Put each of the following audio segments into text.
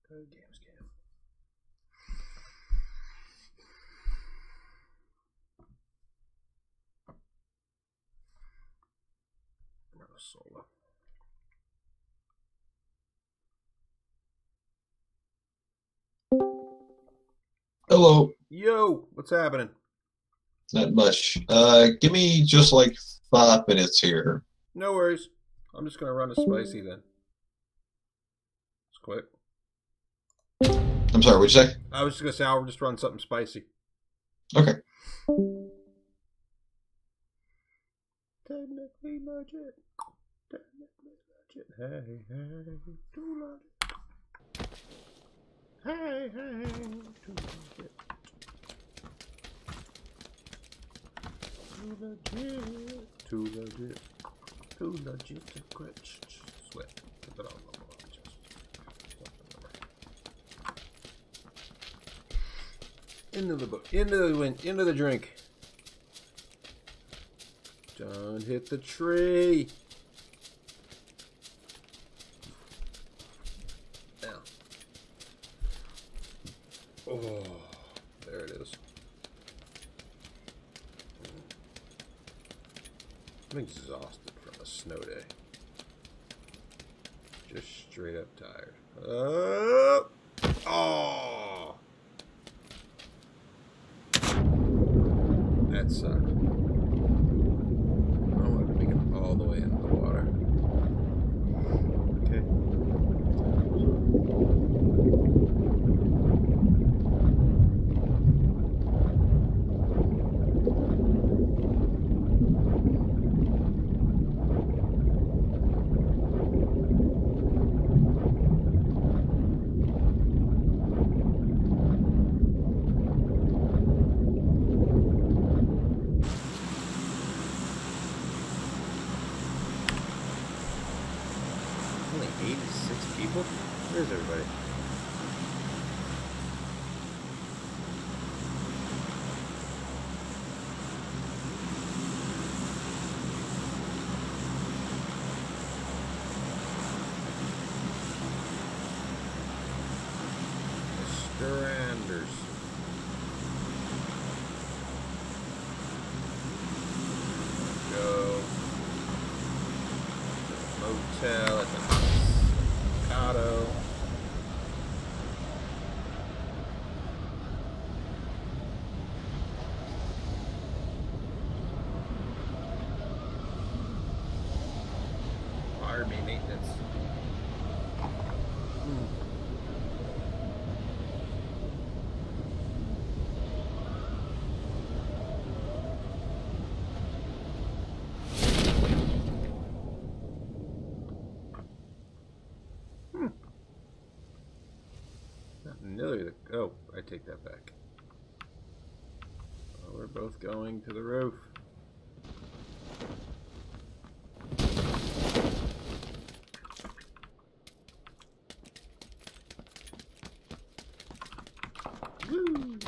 Games cam. Run a solo. Hello. Yo, what's happening? Not much. Give me just like 5 minutes here. No worries. I'm just gonna run a spicy then. It's quick. I'm sorry, what'd you say? I was just gonna say I'll just run something spicy. Okay. Technically legit. Technically legit. Hey, hey, too legit. Hey, hey, too legit. Too legit. Too legit. Too legit to quit. Sweat. Put it on the into the book. Into the wind. Into the drink. Don't hit the tree. Now. Oh, there it is. I'm exhausted from a snow day. Just straight up tired. Oh! That sucked. I wanted to make it all the way into the water. Okay. Only 86 people? Where's everybody? Mr. Anders. Go. Motel at the avocado. Army maintenance. Oh, I take that back. Oh, we're both going to the roof. Woo!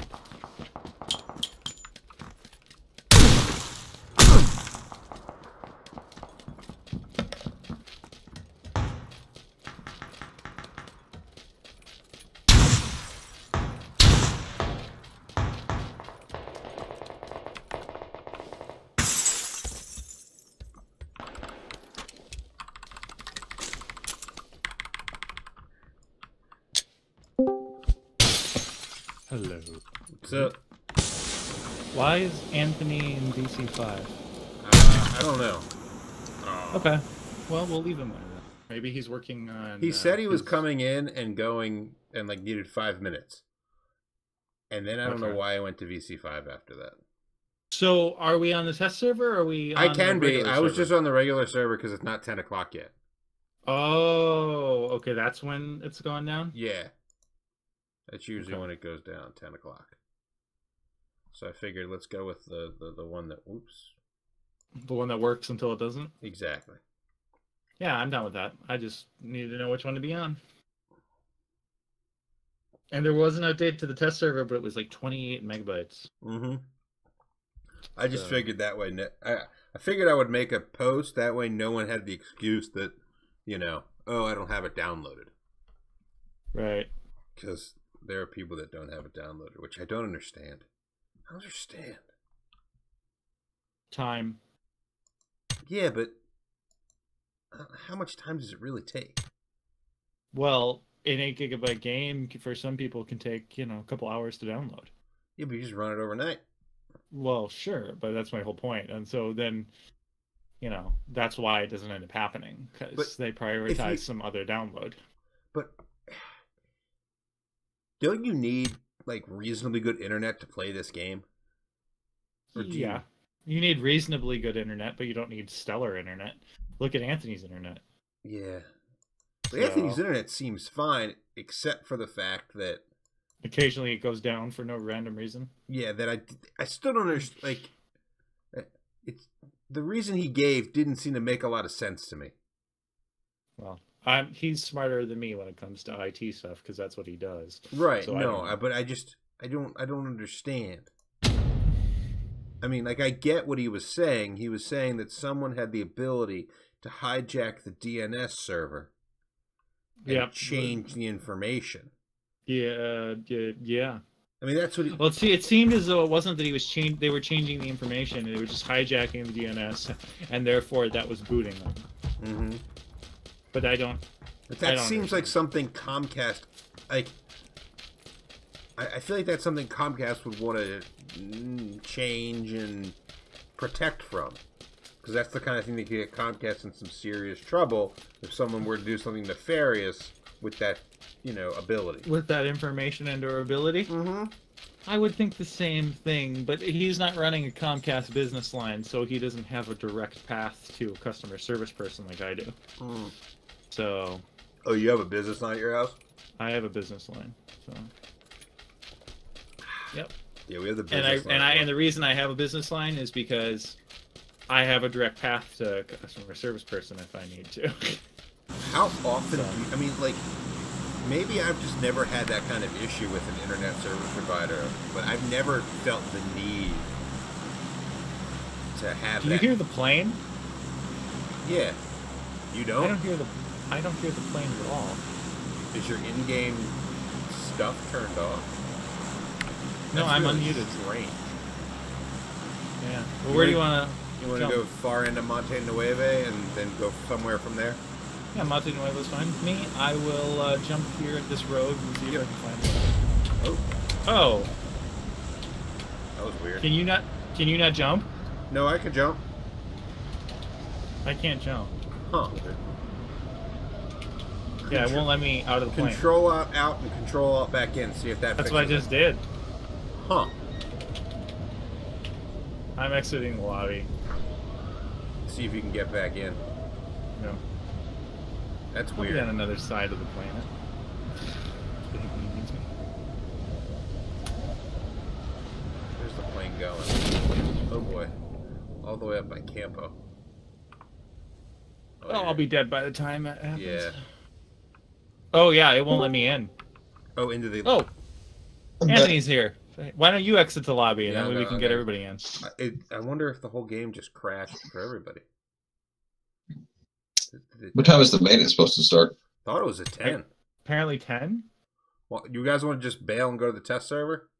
Hello. What's up? Why is Anthony in DC5? I don't know. Okay. Well, we'll leave him there then. Maybe he's working on. He said he was coming in and going and like needed 5 minutes. And then I don't know why I went to VC5 after that. So, are we on the test server or are we on I can the be. regular I was server? just on the regular server because it's not 10 o'clock yet. Oh, okay. That's when it's going down? Yeah. That's usually when it goes down, 10 o'clock. So I figured let's go with the one that, whoops. The one that works until it doesn't? Exactly. Yeah, I'm down with that. I just needed to know which one to be on. And there was an update to the test server, but it was like 28 megabytes. Mm-hmm. I just figured that way. I figured I would make a post. That way no one had the excuse that, you know, oh, I don't have it downloaded. Right. Because there are people that don't have it downloaded, which I don't understand. I don't understand. Time. Yeah, but how much time does it really take? Well, an 8 GB game for some people can take, a couple hours to download. Yeah, but you just run it overnight. Well, sure, but that's my whole point. And so then, that's why it doesn't end up happening, because they prioritize some other download. But don't you need like reasonably good internet to play this game? Or do you need reasonably good internet, but you don't need stellar internet. Look at Anthony's internet. Yeah. But Anthony's internet seems fine, except for the fact that occasionally it goes down for no random reason. Yeah, that I still don't understand. Like, it's the reason he gave didn't seem to make a lot of sense to me. Well, he's smarter than me when it comes to IT stuff because that's what he does. Right? So but I don't understand. I mean, like, I get what he was saying. He was saying that someone had the ability to hijack the DNS server and change the information. Yeah. I mean, that's what he... Well, see, it seemed as though it wasn't that he was they were changing the information. They were just hijacking the DNS, and therefore that was booting them. Mm-hmm. But I don't... But that seems like something Comcast... Like, I feel like that's something Comcast would want to change and protect from. Because that's the kind of thing that could get Comcast in some serious trouble if someone were to do something nefarious with that, ability. With that information and or ability? Mm-hmm. I would think the same thing, but he's not running a Comcast business line, so he doesn't have a direct path to a customer service person like I do. Mm. So... Oh, you have a business line at your house? I have a business line, so... Yep. Yeah, we have the business line. And the reason I have a business line is because I have a direct path to a customer service person if I need to. How often I mean, like, maybe I've just never had that kind of issue with an internet service provider, but I've never felt the need to have Do you hear the plane? Yeah. You don't? I don't hear the plane at all. Is your in-game stuff turned off? No, I'm unmuted. Strange. Yeah. Well, where do you want to... You want to go far into Monte Nueve and then go somewhere from there? Yeah, Monte Nueve is fine with me. I will jump here at this road and see if I can find it. Oh. That was weird. Can you not jump? No, I can jump. I can't jump. Huh. Yeah, it won't let me out of the plane. Control out and control out back in. See if that That's what I just did. Huh. I'm exiting the lobby. See if you can get back in. No. That's I'll weird. be on another side of the planet. Where's the plane going? Oh boy. All the way up by Campo. Oh, I'll be dead by the time that happens. Yeah. Oh, yeah, it won't let me in. Oh, into the... Oh! Anthony's here. Why don't you exit the lobby and then we can get everybody in? I wonder if the whole game just crashed for everybody. What time is the maintenance supposed to start? Thought it was at 10. Apparently 10? Well, you guys want to just bail and go to the test server?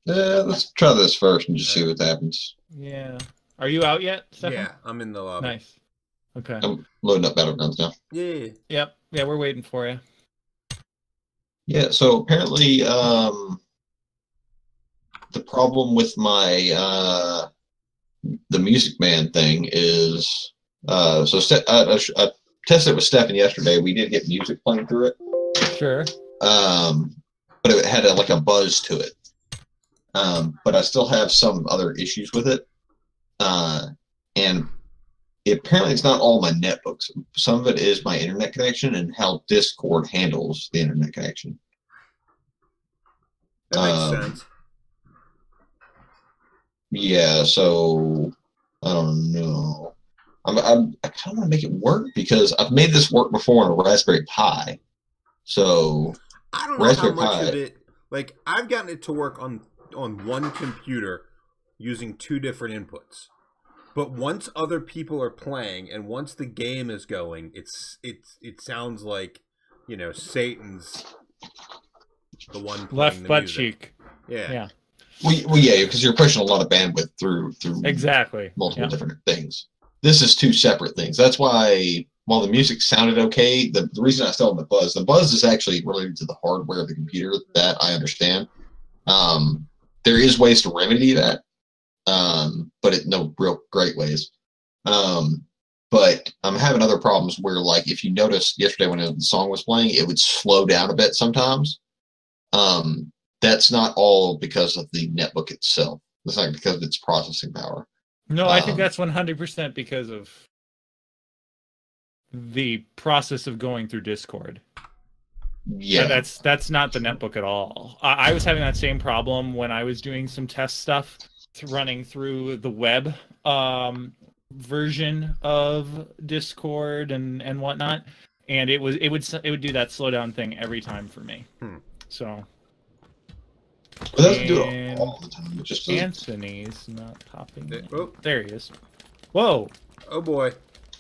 Let's try this first and just see what happens. Yeah. Are you out yet, Stefan? Yeah, I'm in the lobby. Nice. Okay. I'm loading up Battlegrounds now. Yeah. Yep. Yeah, we're waiting for you. Yeah, so apparently the problem with my the Music Man thing is I tested it with Stefan yesterday. We did get music playing through it. Sure. But it had like a buzz to it. But I still have some other issues with it. And apparently it's not all my netbooks. Some of it is my internet connection and how Discord handles the internet connection. That makes sense. Yeah, so I don't know. I kind of want to make it work because I've made this work before on a Raspberry Pi. So I don't know Raspberry how much Pi, of it. Like, I've gotten it to work on one computer using 2 different inputs. But once other people are playing and once the game is going, it sounds like, Satan's the one left the butt music. cheek. Yeah. Well, yeah, because you're pushing a lot of bandwidth through Exactly. multiple different things. This is two separate things. That's why, while the music sounded okay, the reason I still have the buzz is actually related to the hardware of the computer. That I understand. There is ways to remedy that, but no real great ways. But I'm having other problems where, like, if you noticed yesterday when the song was playing, it would slow down a bit sometimes. That's not all because of the netbook itself. It's not because of its processing power. No, I think that's 100% because of the process of going through Discord. Yeah, that's not the netbook at all. I was having that same problem when I was doing some test stuff running through the web version of Discord and whatnot, and it would do that slowdown thing every time for me. So. But it doesn't do it all the time. It just Anthony's not popping. There he is. Whoa! Oh boy,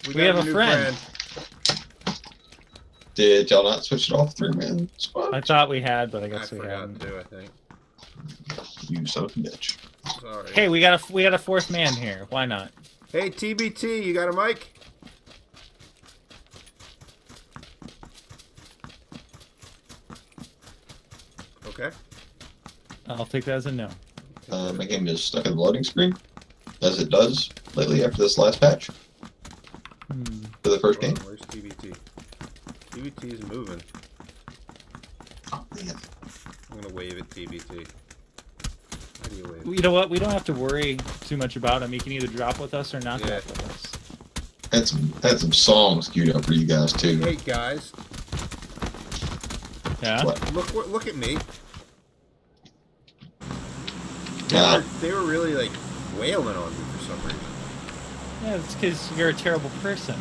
we have a friend. Did y'all not switch it off 3-man squad? I thought we had, but I guess we forgot hadn't. to. I think. You son of a bitch. Sorry. Hey, we got a fourth man here. Why not? Hey TBT, you got a mic? Okay. I'll take that as a no. My game is stuck in the loading screen, as it does lately after this last patch. For the first game. Where's TBT? TBT is moving. Oh, man. Oh, I'm gonna wave at TBT. How do you wave? You know what? We don't have to worry too much about him. He can either drop with us or not drop with us. Had some songs queued up for you guys too. Hey guys. Yeah. What? Look at me. They were really like wailing on me for some reason. Yeah, it's because you're a terrible person.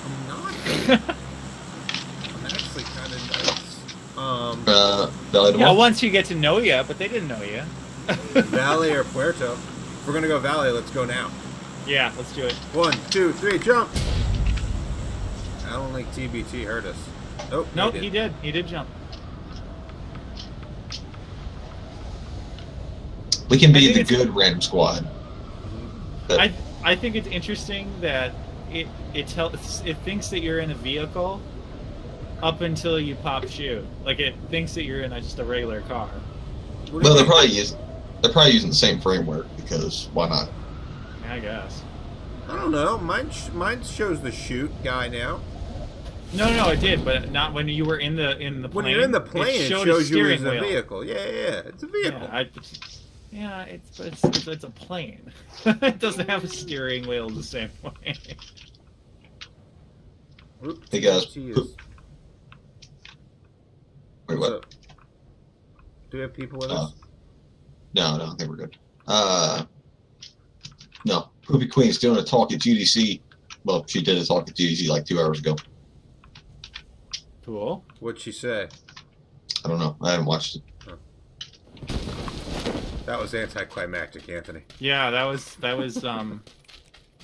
I'm not. I'm actually kind of nice. Yeah, once you get to know you, but they didn't know you. Valley or Puerto? If we're gonna go Valley, let's go now. Yeah, let's do it. 1, 2, 3, jump! I don't think TBT hurt us. Oh, nope, he did. He did jump. We can be the good random squad. But I think it's interesting that it thinks that you're in a vehicle up until you pop shoot. Like it thinks that you're in just a regular car. Well, they're probably using the same framework because why not? I guess. I don't know. Mine shows the shoot guy now. No, it did, but not when you were in the plane. When you're in the plane, it shows you as a vehicle. Yeah, it's a vehicle. Yeah, it's a plane. It doesn't have a steering wheel the same way. Oops, hey guys. Wait, what? Do we have people with us? No, I think we're good. No. Poopy Queen's doing a talk at GDC. Well, she did a talk at GDC like 2 hours ago. Cool. What'd she say? I don't know. I haven't watched it. Huh. That was anticlimactic, Anthony. Yeah, that was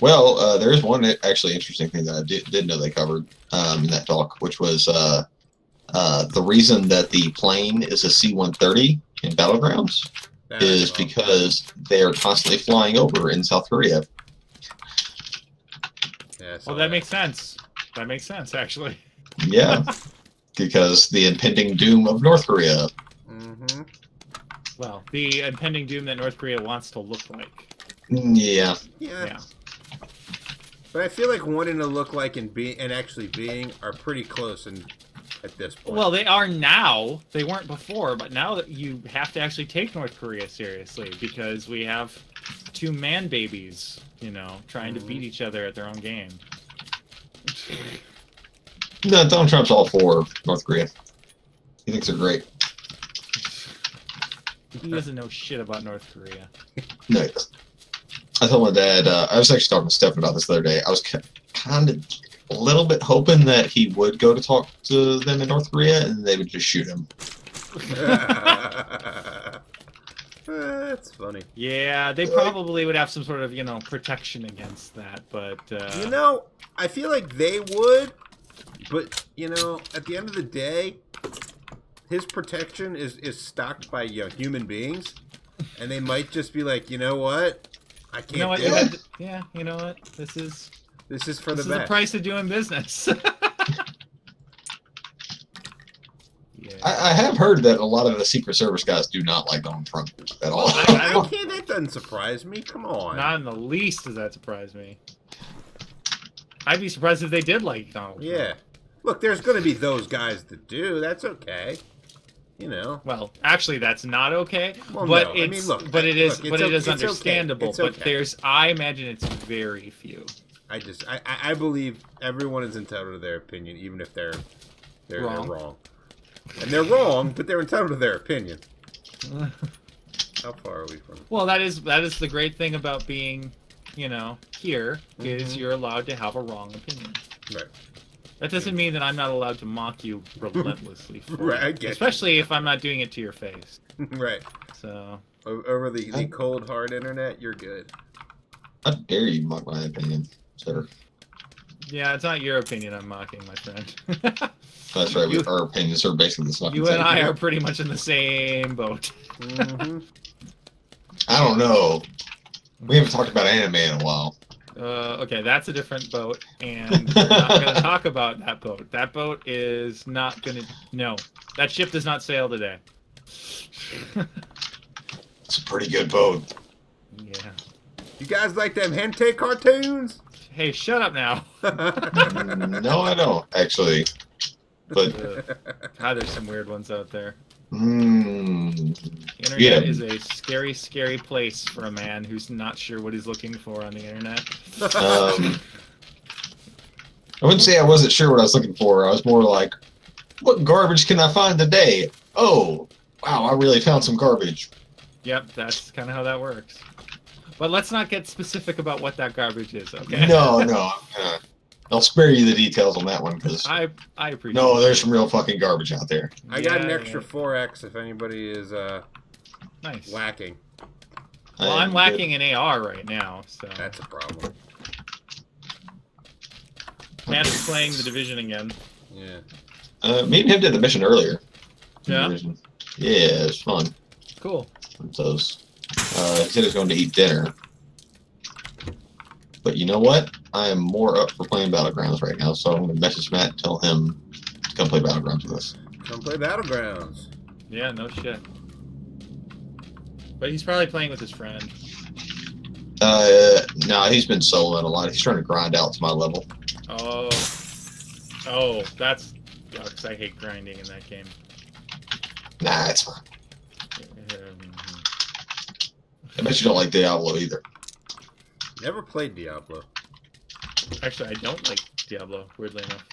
Well, there is one actually interesting thing that I did know they covered in that talk, which was the reason that the plane is a C-130 in Battlegrounds is because they are constantly flying over in South Korea. Yeah, well, that makes sense. That makes sense, actually. Yeah, because the impending doom of North Korea. Mm-hmm. Well, the impending doom that North Korea wants to look like. Yeah. But I feel like wanting to look like and actually being are pretty close at this point. Well, they are now. They weren't before, but now that you have to actually take North Korea seriously because we have 2 man babies, trying to beat each other at their own game. No, Donald Trump's all for North Korea. He thinks they're great. He doesn't know shit about North Korea. No, he doesn't. I told my dad, I was actually talking to Stefan about this the other day. I was kind of a little bit hoping that he would go to talk to them in North Korea and they would just shoot him. That's funny. Yeah, they probably would have some sort of, protection against that, but... I feel like they would, but, at the end of the day, his protection is stocked by human beings, and they might just be like, you know what, I can't. You know what? do it. Yeah, you know what? This is for the best. This is the price of doing business. Yeah. I have heard that a lot of the Secret Service guys do not like Donald Trump at all. That doesn't surprise me. Come on. Not in the least does that surprise me. I'd be surprised if they did like Donald Trump. Yeah. Look, there's going to be those guys that do. That's okay. You know. Well, actually, that's not okay. Well, but no. it's, I mean, look, but it is, look, but it is it's understandable. okay. It's But okay. there's, I imagine it's very few. I believe everyone is entitled to their opinion, even if they're wrong. And they're wrong, but they're entitled to their opinion. How far are we from? Well, that is the great thing about being, you know, here is you're allowed to have a wrong opinion. Right. That doesn't mean that I'm not allowed to mock you relentlessly. For Right, it, I get especially if I'm not doing it to your face. Right. So Over the cold hard internet, you're good. How dare you mock my opinion, sir? yeah, it's not your opinion I'm mocking, my friend. That's right. Our opinions are basically the same. You and I are pretty much in the same boat. I don't know. We haven't talked about anime in a while. Okay, that's a different boat, and we're not going to talk about that boat. That boat is not going to... No, that ship does not sail today. It's a pretty good boat. Yeah. You guys like them hentai cartoons? Hey, shut up now. No, I don't, actually. But... God, there's some weird ones out there. The Internet is a scary, scary place for a man who's not sure what he's looking for on the internet. I wouldn't say I wasn't sure what I was looking for. I was more like, what garbage can I find today? Oh, wow, I really found some garbage. Yep, that's kind of how that works. But let's not get specific about what that garbage is, okay? No, I'll spare you the details on that one because I appreciate. No, there's some real fucking garbage out there. I got an extra 4x if anybody is nice lacking. Well, I'm lacking an AR right now, so that's a problem. Matt is playing The Division again. Yeah. Me and him did the mission earlier. Yeah. Yeah, it's fun. Cool. Those. He said he was going to eat dinner. But you know what? I am more up for playing Battlegrounds right now, so I'm going to message Matt and tell him to come play Battlegrounds with us. Come play Battlegrounds. Yeah, no shit. But he's probably playing with his friend. No, he's been soloing a lot. He's trying to grind out to my level. Oh, that's because I hate grinding in that game. Nah, it's fine. I bet you don't like Diablo either. Never played Diablo. Actually, I don't like Diablo, weirdly enough.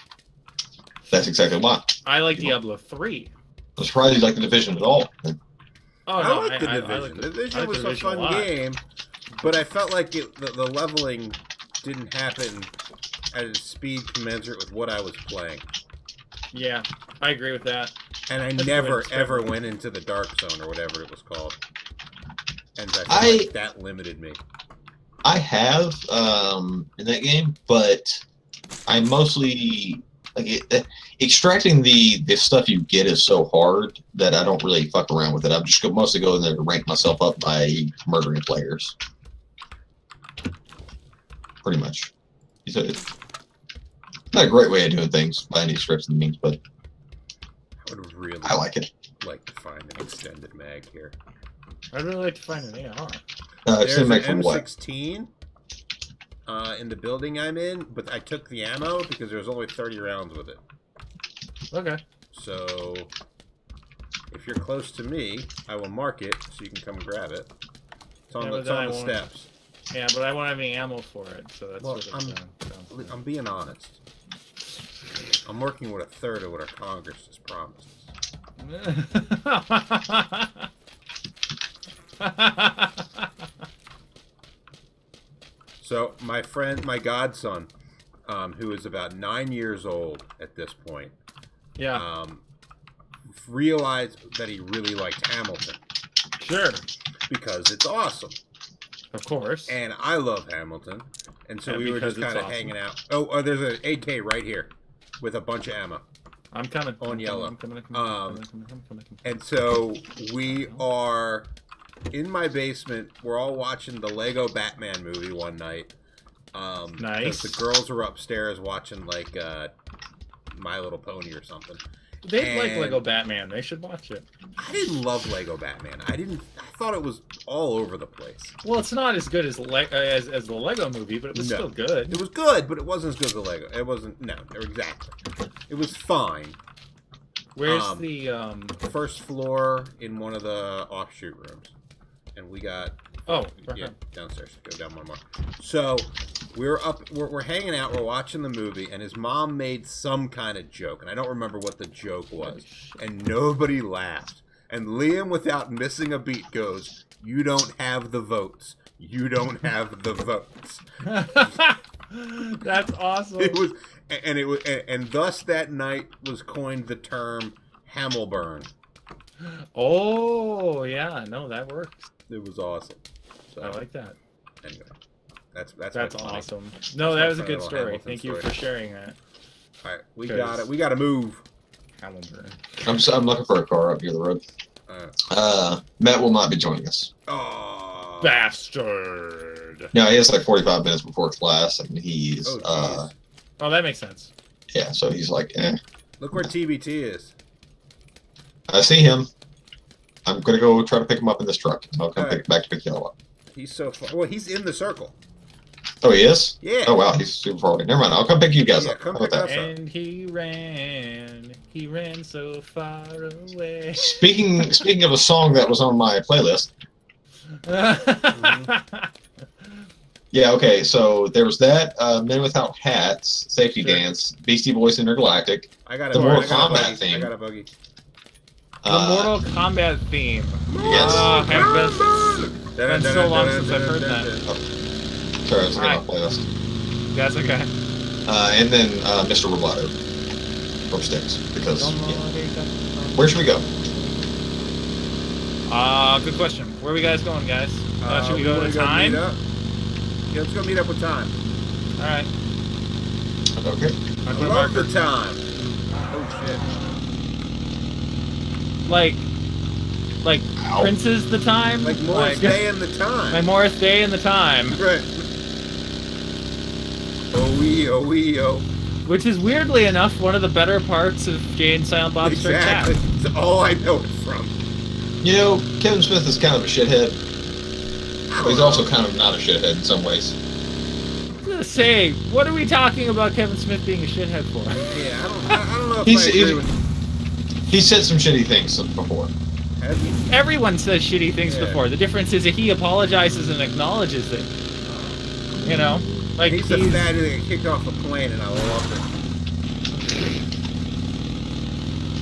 That's exactly why. I like Diablo 3. I'm surprised you like the Division at all. Oh, I no, like the Division. I like The Division was a Division fun game, but I felt like the leveling didn't happen at a speed commensurate with what I was playing. Yeah, I agree with that. And I never, ever went into the Dark Zone or whatever it was called. And I feel like that limited me. I have in that game, but I mostly extracting the stuff you get is so hard that I don't really fuck around with it. I'm just mostly going there to rank myself up by murdering players, pretty much. It's not a great way of doing things by any stretch of the means, but I like it. Like to find an extended mag here. I'd really like to find an AR. There's an M16 in the building I'm in, but I took the ammo because there was only 30 rounds with it. Okay. So, if you're close to me, I will mark it so you can come grab it. It's on, it's on the steps. Yeah, but I won't have any ammo for it, so that's what I'm being honest. I'm working with a third of what our Congress has promised. So my friend, my godson, who is about 9 years old at this point, realized that he really liked Hamilton. Sure. Because it's awesome. Of course. And I love Hamilton. And so we were just kind of hanging out. Oh, there's an AK right here with a bunch of ammo. I'm coming. On yellow. I'm coming. And so we are in my basement. We're all watching the Lego Batman movie one night. Nice. The girls were upstairs watching like My Little Pony or something. They like Lego Batman. They should watch it. I didn't love Lego Batman. I thought it was all over the place. Well, it's not as good as the Lego movie, but it was still good. It was good, but it wasn't as good as the Lego. It wasn't. No, exactly. It was fine. Where's the first floor in one of the offshoot rooms, and we got downstairs. Go down one more. So we're up. We're hanging out. We're watching the movie, and his mom made some kind of joke, and I don't remember what the joke was, and nobody laughed. And Liam, without missing a beat, goes, "You don't have the votes. You don't have the votes." That's awesome. It was, and thus that night was coined the term Hamilburn. Oh yeah, no, that works. It was awesome. So, I like that. Anyway, that's awesome. No, that was a good story. Thank you for sharing that. All right, we got it. We got to move. Hamilburn. I'm looking for a car up near the road. Matt will not be joining us. Oh, bastard! No, he has like 45 minutes before class, and he's oh, that makes sense. Yeah, so he's like, eh. Look where TBT is. I see him. I'm gonna go try to pick him up in this truck. I'll come back to pick you all up. He's so far. Well, he's in the circle. Oh, he is? Yeah. Oh, wow, he's super far away. Never mind. I'll come pick you guys up. Come pick us up. And he ran so far away. Speaking of a song that was on my playlist. Yeah, okay, so there was that, Men Without Hats, Safety Dance, Beastie Boys Intergalactic, the Mortal Kombat theme. I got a boogie. The Mortal Kombat theme. Yes. It's been so long since I've heard that. Oh, sorry, I was looking at my playlist. That's okay. And then Mr. Roboto from Styx, because, where should we go? Good question. Where are we guys going, guys? Should we go to Time? Yeah, let's go meet up with Time. Alright. Okay. I love the Time. Oh, shit. Like Prince's The Time? Like Morris Day and the Time. Like Morris Day and the Time. Right. Oh. Which is, weirdly enough, one of the better parts of Jay and Silent Bob Strike Back. That's all I know it from. You know, Kevin Smith is kind of a shithead. But he's also kind of not a shithead in some ways. I was gonna say, what are we talking about Kevin Smith being a shithead for? Yeah, I don't know if I agree with... He said some shitty things before. Everyone says shitty things before. The difference is that he apologizes and acknowledges it. You know? Like, he's the fat who got kicked off a plane, and I loved it.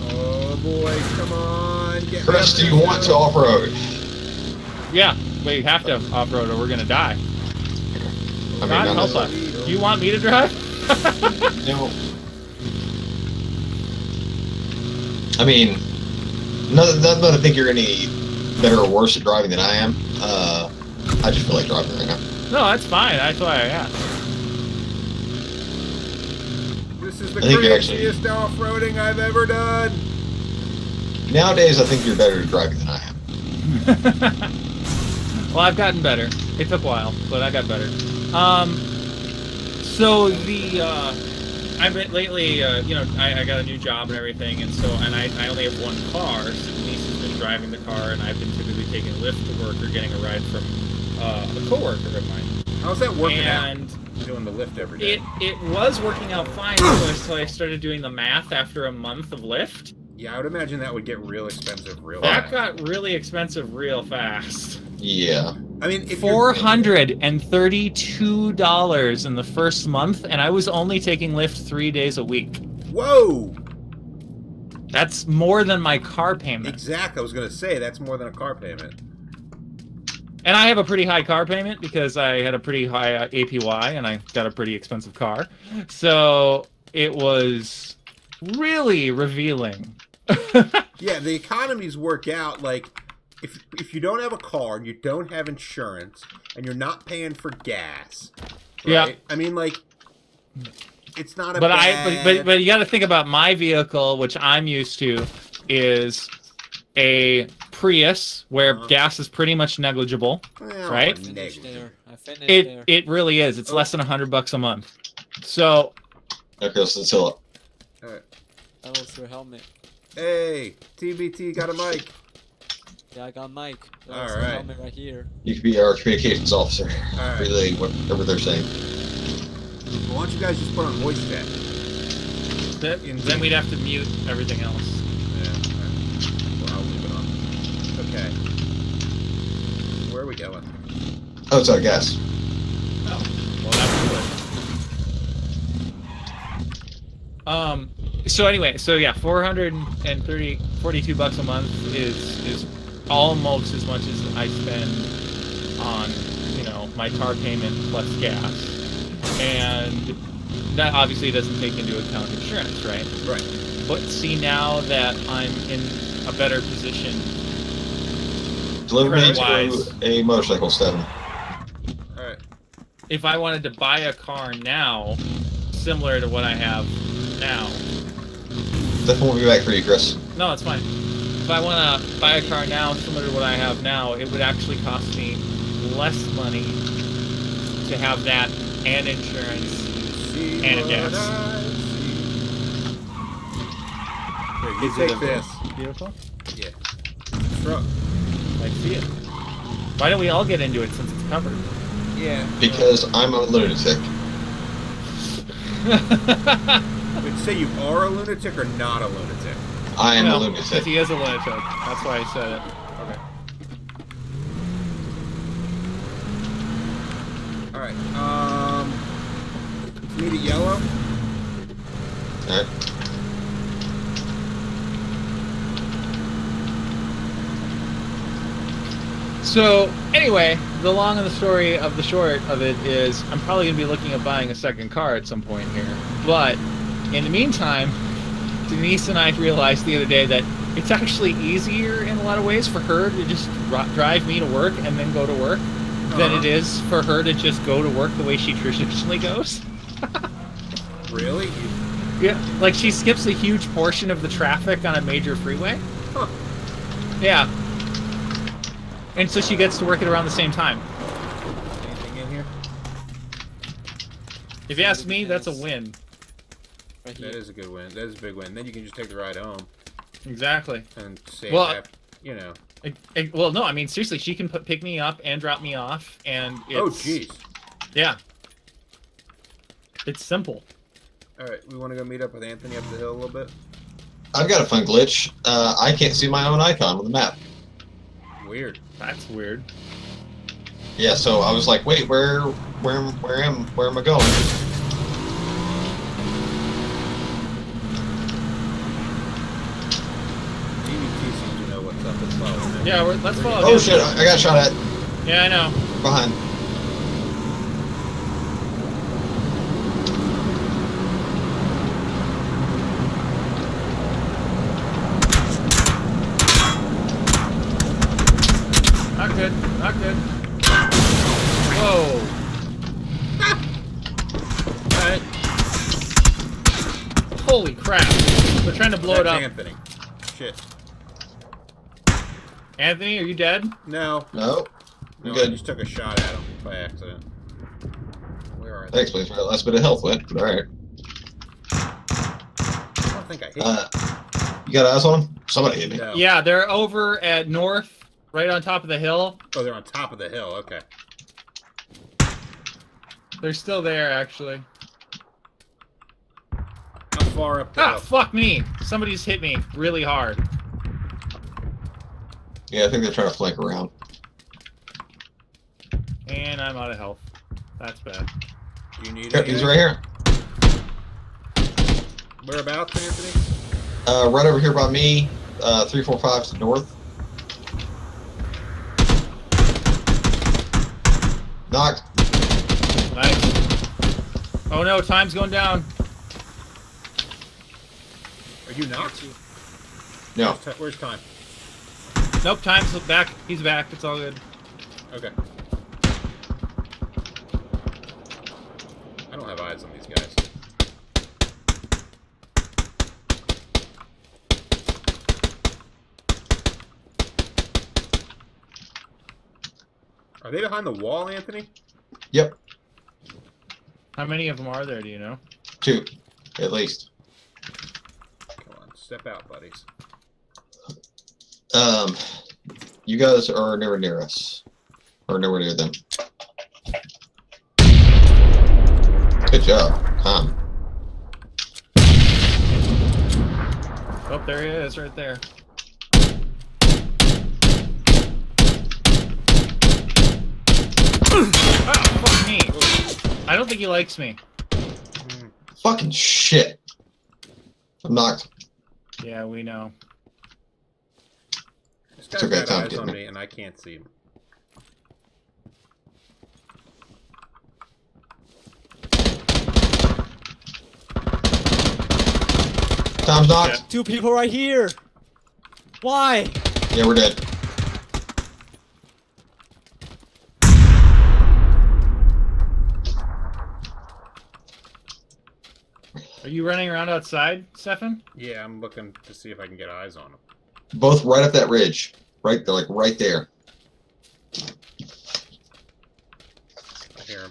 Oh boy, come on, get Chris, do you want to off-road? Yeah, we have to off-road or we're gonna die. God help us. Do you want me to drive? No. I mean, not that I think you're any better or worse at driving than I am. I just feel like driving right now. No, that's fine. That's why I asked. This is the craziest off-roading I've ever done. Nowadays, I think you're better at driving than I am. Well, I've gotten better. It took a while, but I got better. So I've been lately, I got a new job and everything, and I only have one car. So Denise has been driving the car, and I've been typically taking a Lyft to work or getting a ride from a coworker of mine. How's that working out? Doing the Lyft every day. It was working out fine until I started doing the math after a month of Lyft. Yeah, I would imagine that would get real expensive real That fast. got really expensive real fast. Yeah. I mean, if $432 in the first month, and I was only taking Lyft 3 days a week. Whoa! That's more than my car payment. Exactly. I was going to say, that's more than a car payment. And I have a pretty high car payment because I had a pretty high APY and I got a pretty expensive car. So it was really revealing. Yeah, the economies work out like if you don't have a car and you don't have insurance and you're not paying for gas. Right? Yeah. I mean, like, It's not a But bad... but you got to think about my vehicle, which I'm used to, is a Prius where gas is pretty much negligible, right? It really is. It's less than $100 a month. So. Okay, so chill up. All right. That was your helmet. Hey, TBT got a mic. Yeah, I got mic. All That's right. the helmet right here. You could be our communications officer. All right. Relay whatever they're saying. Why don't you guys just put on voice chat? Then we'd have to mute everything else. Yeah. Right. Well, I'll leave it on. Okay. Where are we going? Oh, it's our gas. Oh, well, that's good. So anyway, so yeah, $42 a month is almost as much as I spend on, you know, my car payment plus gas. And that obviously doesn't take into account insurance, right? Right. But see, now that I'm in a better position, Deliver me to credit-wise, a motorcycle, Stephen. Alright. if I wanted to buy a car now, similar to what I have now. Stephen will be back for you, Chris. No, it's fine. If I want to buy a car now, similar to what I have now, it would actually cost me less money to have that and insurance and a gas. Here, you take this. Beautiful. Yeah. Truck. I see it. Why don't we all get into it since it's covered? Yeah. Because I'm a lunatic. Would say you are a lunatic or not a lunatic? I am No, a lunatic. because he is a lunatic. That's why I said it. Okay. Alright, meet at yellow. Alright. So, anyway, the long and the story of the short of it is I'm probably going to be looking at buying a second car at some point here. But, in the meantime, Denise and I realized the other day that it's actually easier in a lot of ways for her to just drive me to work and then go to work than it is for her to just go to work the way she traditionally goes. Really? Yeah, like she skips a huge portion of the traffic on a major freeway. Huh. Yeah. And so she gets to work at around the same time. Anything in here? If you ask me, that's a win. Right here. That is a good win. That is a big win. Then you can just take the ride home Exactly. and save Well, that, you know. Well, no, I mean, seriously, she can pick me up and drop me off, and it's... Oh, jeez. Yeah. It's simple. Alright, we want to go meet up with Anthony up the hill a little bit? I've got a fun glitch. I can't see my own icon on the map. Weird. That's weird. Yeah, so I was like, wait, where am I going? DVT seems to know what's up. Let's follow him. Yeah, let's follow Oh him. shit, I got shot at. Yeah, I know. Behind. Not good. Not good. Whoa. Alright. Holy crap. They're trying to blow it That's up. Anthony. Shit. Anthony, are you dead? No. No. No, Good. I just took a shot at him by accident. Where are they? That explains where that last bit of health went, but alright. I don't think I hit him. You got eyes on him? Somebody hit me. No. Yeah, they're over at north, right on top of the hill. Oh, they're on top of the hill. Okay. They're still there, actually. How far up the Ah, hill? fuck me. Somebody's hit me really hard. Yeah, I think they're trying to flank around. And I'm out of health. That's bad. Do you need Yep, it? he's right here. Whereabouts, Anthony? Right over here by me, 345 to the north. Knocked. Nice. Oh no, time's going down. Are you knocked? No. Where's time? Nope, time's back. He's back. It's all good. Okay. I don't have eyes on these guys. Are they behind the wall, Anthony? Yep. How many of them are there? Do you know? 2, at least. Come on, step out, buddies. You guys are nowhere near us, or nowhere near them. Good job, Tom. Oh, there he is, right there. Oh, fuck me. I don't think he likes me. Fucking shit. I'm knocked. Yeah, we know. This guy's okay, got Tom, eyes get on me. me, and I can't see him. Tom's knocked. 2 people right here. Why? Yeah, we're dead. Are you running around outside, Stefan? Yeah, I'm looking to see if I can get eyes on him. Both right up that ridge. Right, they're like right there. I hear him.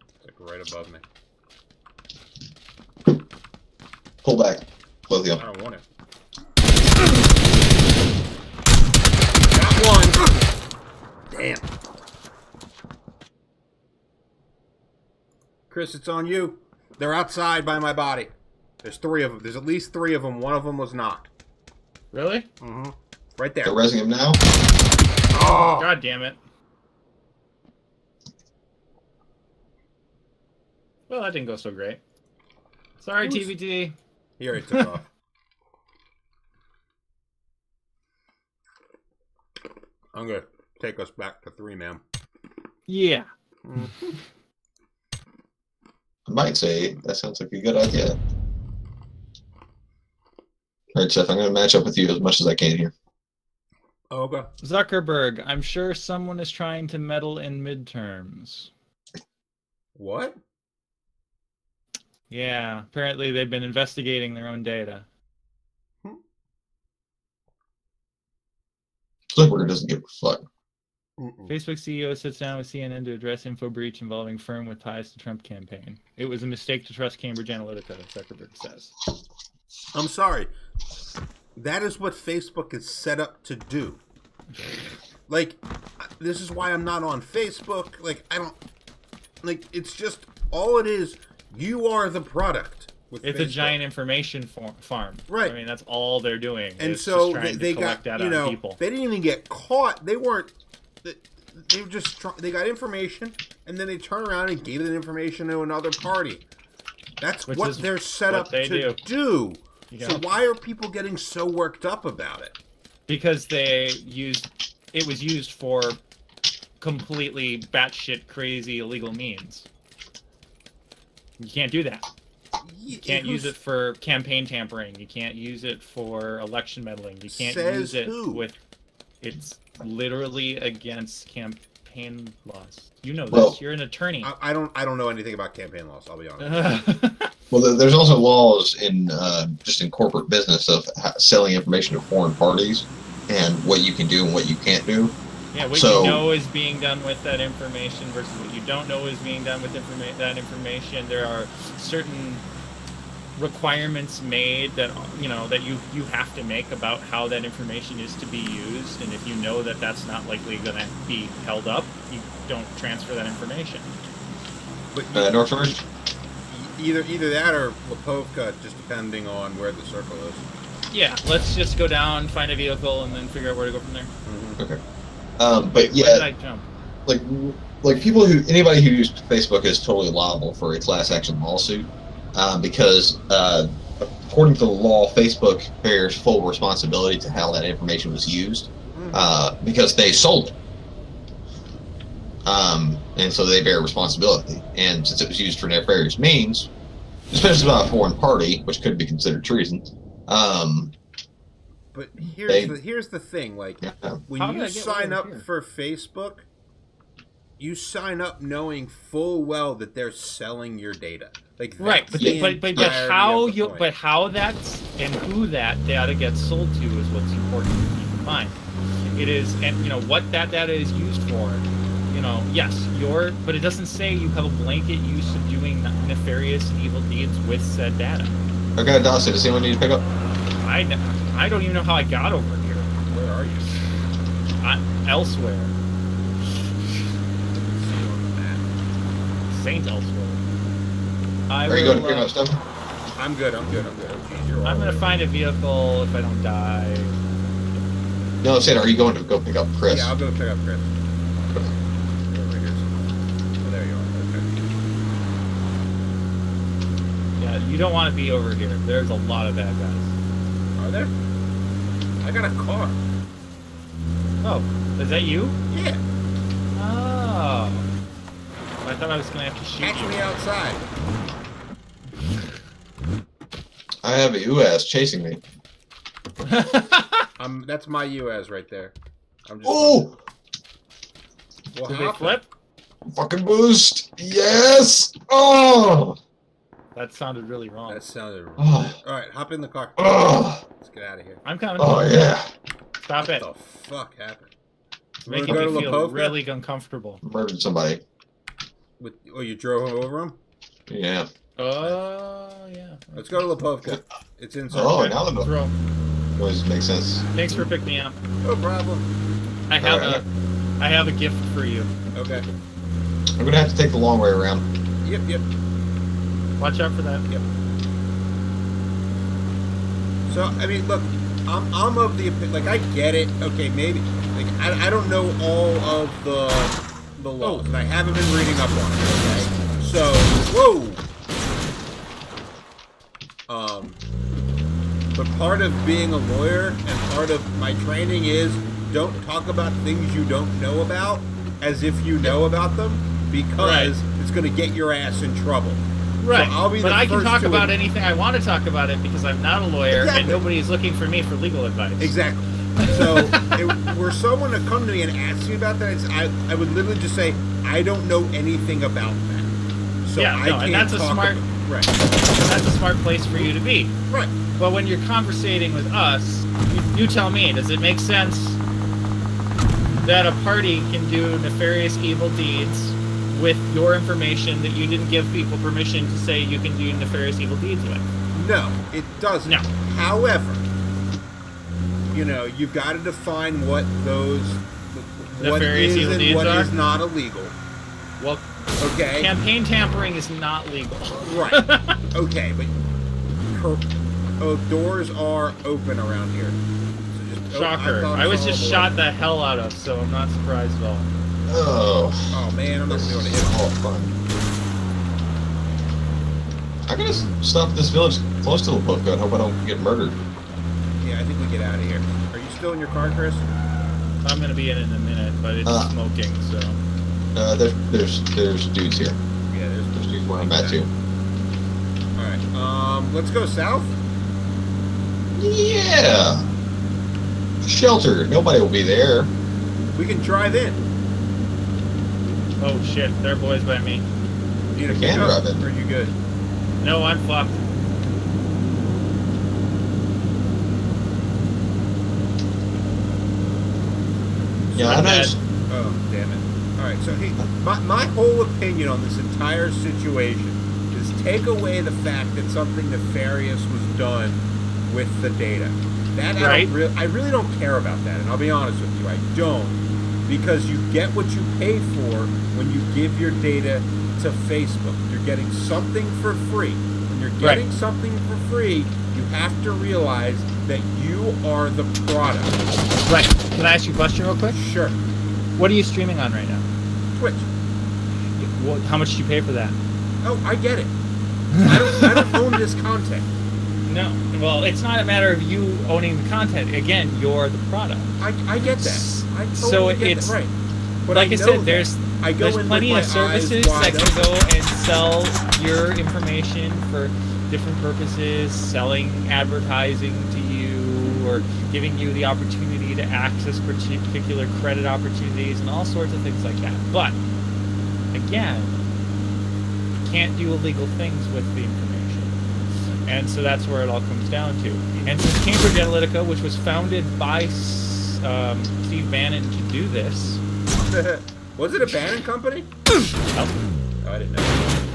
It's like right above me. Pull back. Both of you. I don't want it. Got one! Damn. Chris, it's on you. They're outside by my body. There's 3 of them. There's at least 3 of them. One of them was knocked. Really? Mm-hmm. Right there. They're resing him now. Oh! God damn it. Well, that didn't go so great. Sorry, Who's- TVT. He already took off. I'm gonna take us back to 3, man. Yeah. I might say that sounds like a good idea. Alright, Seth, I'm going to match up with you as much as I can here. Oh, okay. Zuckerberg, I'm sure someone is trying to meddle in midterms. What? Yeah, apparently they've been investigating their own data. Zuckerberg doesn't give a fuck. Facebook CEO sits down with CNN to address info breach involving firm with ties to Trump campaign. It was a mistake to trust Cambridge Analytica, Zuckerberg says. I'm sorry. That is what Facebook is set up to do. Like, this is why I'm not on Facebook. Like, I don't... Like, it's just... All it is, you are the product. With It's Facebook. a giant information farm. Right. I mean, that's all they're doing. And is so just trying they to collect got, data you know, on people. they didn't even get caught. They weren't... They were just... They got information, and then they turn around and gave that information to another party. That's Which what is they're set what up they to do. Yeah. So why are people getting so worked up about it? Because it was used for completely batshit crazy illegal means. You can't do that. You can't use it for campaign tampering. You can't use it for election meddling. You can't use it with... It's literally against campaign laws. You know this. Well, You're an attorney. I don't know anything about campaign laws. I'll be honest. Well, there's also laws in just in corporate business of selling information to foreign parties and what you can do and what you can't do. Yeah, what So- you know is being done with that information versus what you don't know is being done with that information. There are certain requirements made that you have to make about how that information is to be used, and if you know that that's not likely going to be held up, you don't transfer that information. But Northridge? either that or Lipovka, just depending on where the circle is. Yeah, let's just go down, find a vehicle, and then figure out where to go from there. Okay. But Where yeah, did I jump? like anybody who used Facebook is totally liable for a class action lawsuit because according to the law, Facebook bears full responsibility to how that information was used because they sold it. And so they bear responsibility. And since it was used for nefarious means, especially by a foreign party, which could be considered treason. But here's the thing, like when How did you I get sign way up over here? for Facebook, you sign up knowing full well that they're selling your data. Like Right, that's the but entirety how of the point. but how that's and who that data gets sold to is what's important to keep in mind. it is, and you know what that data is used for. You know, yes, but it doesn't say you have a blanket use of doing nefarious and evil deeds with said data. Okay, Dawson, does anyone need to pick up? I don't even know how I got over here. Where are you? Elsewhere. Saint elsewhere. Are you going to pick up stuff? I'm good. I'm good. Jeez, I'm gonna find a vehicle if I don't die. No, I'm saying, are you going to go pick up Chris? Yeah, I'll go pick up Chris. Over here. Oh, there you are. Okay. Yeah, you don't want to be over here. There's a lot of bad guys. Are there? I got a car. Oh, is that you? Yeah. Oh. I thought I was gonna have to shoot Catch you. me outside. I have a US chasing me. That's my US right there. I'm just. Oh! Well, Did they flip? Fucking boost! Yes! Oh! That sounded really wrong. That sounded. Oh. All right, hop in the car. Oh! Let's get out of here. I'm coming. Oh, yeah. Stop it. What the fuck happened? It's making Wanna me go to feel Lipovka? really uncomfortable. Murdered somebody. Oh, you drove over him? Yeah. Oh, yeah. Let's go to Lipovka. It's in Oh, Circle. now the Throw. noise makes sense. Thanks for picking me up. No problem. I have Alright. I have a gift for you. Okay. I'm gonna have to take the long way around. Yep. Watch out for that. Yep. So, I mean, look, I'm of the opinion, like, I get it. Okay, maybe, like, I don't know all of the laws, and I haven't been reading up on it, okay? So, whoa! But part of being a lawyer and part of my training is don't talk about things you don't know about as if you know about them, because it's going to get your ass in trouble. Right, So I'll be but the I can first talk to about anything I want to talk about it because I'm not a lawyer Exactly. and nobody is looking for me for legal advice. Exactly. So, were someone to come to me and ask me about that, I would literally just say, I don't know anything about that. So Yeah, I no, can't and that's a talk smart- about Right. That's a smart place for you to be. Right. But when you're conversating with us, you tell me, does it make sense that a party can do nefarious evil deeds with your information that you didn't give people permission to say you can do nefarious evil deeds with? No, it doesn't. No. However, you know, you've got to define what those what Nefarious is evil and deeds what are? is not illegal. Well, Okay. campaign tampering is not legal. Right. Okay, but doors are open around here. So just, Shocker. thought I was saw just the shot light. the hell out of, so I'm not surprised at all. Oh. Oh man, I'm not This doing is it. all fun. I gotta stop at this village close to Lipovka and hope I don't get murdered. Yeah, I think we get out of here. Are you still in your car, Chris? I'm gonna be in a minute, but it's smoking, so. There's dudes here. Yeah, There's dudes where I'm at too. Alright, let's go south. Yeah. Shelter. Nobody will be there. We can drive in. Oh shit, there are boys by me. Need a Can pickup, drive in. or are you good? No, I'm fucked. Yeah, I'm I'm dead. not. Oh, damn it. Alright, so my whole opinion on this entire situation is take away the fact that something nefarious was done with the data. That Right. I really don't care about that, and I'll be honest with you, I don't. Because you get what you pay for when you give your data to Facebook. You're getting something for free. When you're getting something for free, you have to realize that you are the product. Right. Can I ask you a question real quick? Sure. What are you streaming on right now? Twitch. How much did you pay for that? Oh, I get it. I don't own this content. No. Well, it's not a matter of you owning the content. Again, you're the product. I get that. I totally So get it's- that. Right. But Like I know said, that. there's I go in plenty with of my eyes services wide that can open. go and sell your information for different purposes, selling advertising to you, or giving you the opportunity to access particular credit opportunities and all sorts of things like that. But again, you can't do illegal things with the information. And so that's where it all comes down to. And since Cambridge Analytica, which was founded by Steve Bannon to do this. Was it a Bannon company? Oh, I didn't know.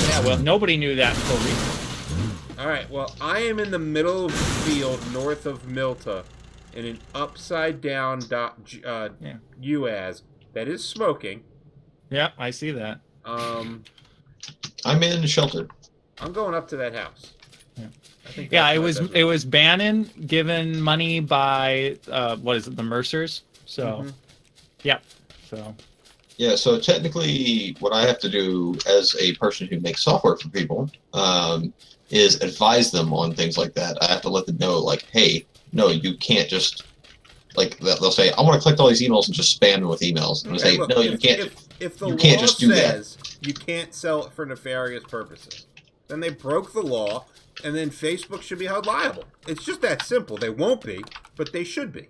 Yeah, well, nobody knew that until recently. Alright, well, I am in the middle of the field north of Milta in an upside-down UAZ that is smoking. Yeah, I see that. I'm in shelter. I'm going up to that house. Yeah, I think it was Bannon given money by what is it, the Mercers? So, yep. So. Yeah, so technically, what I have to do as a person who makes software for people is advise them on things like that. I have to let them know, like, hey, no, you can't just, like, they'll say, I want to collect all these emails and just spam them with emails. And I say, no, you can't. If the you can't law just do says you can't sell it for nefarious purposes, then they broke the law, and then Facebook should be held liable. It's just that simple. They won't be, but they should be.